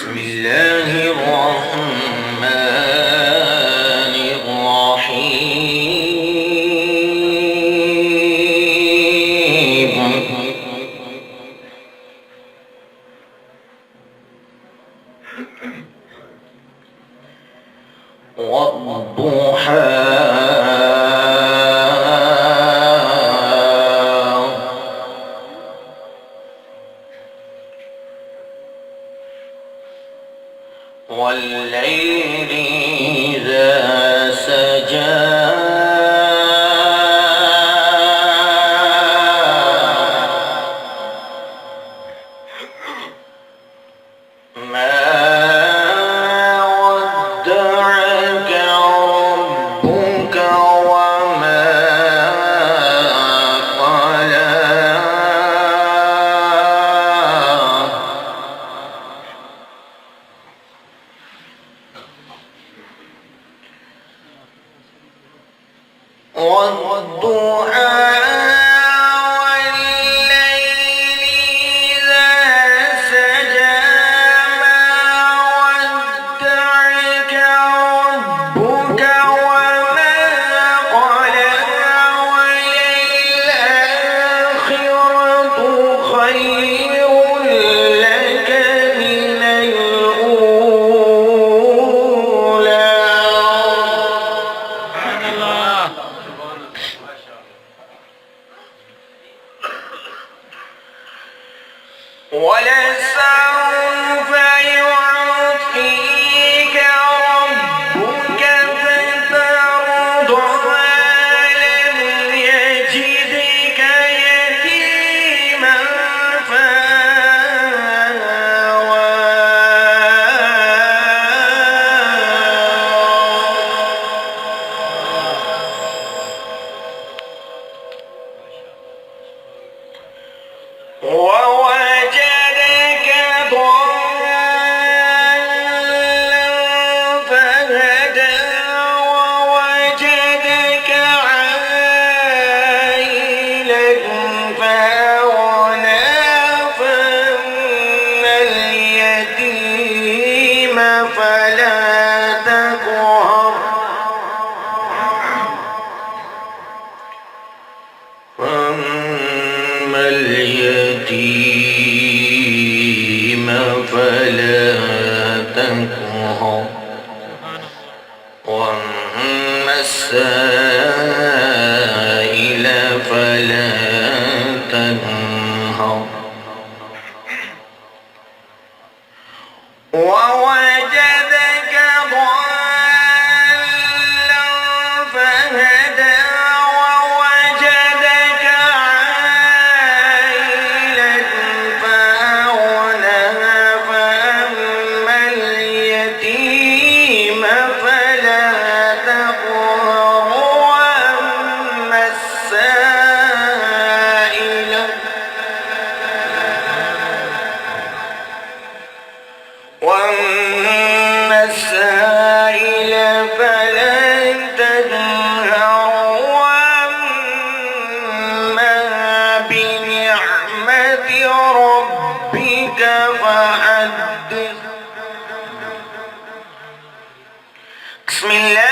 بسم الله الرحمن الرحيم والضحى والليل إذا سجى ما ودعك ربك وما قلى والضحى والليل إذا سجى ما ودعك ربك وما قلى وللآخرة خير لك من الأولى. ولسوف يعطيك ربك فترضى ألم يجدك يتيما فآوى ووجدك ضالا فهدى ووجدك عائلا فأغنى فأما اليتيم فلا تقهر فأما اليتيم فلا تقهر وأما السائل فلا تنهر ووجدك ضالا فهدى ووجدك عائلا فأغنى فأما اليتيم فلا تقهر وأما السائل فلا تنهر وأما بنعمة ربك فحدث. بسم الله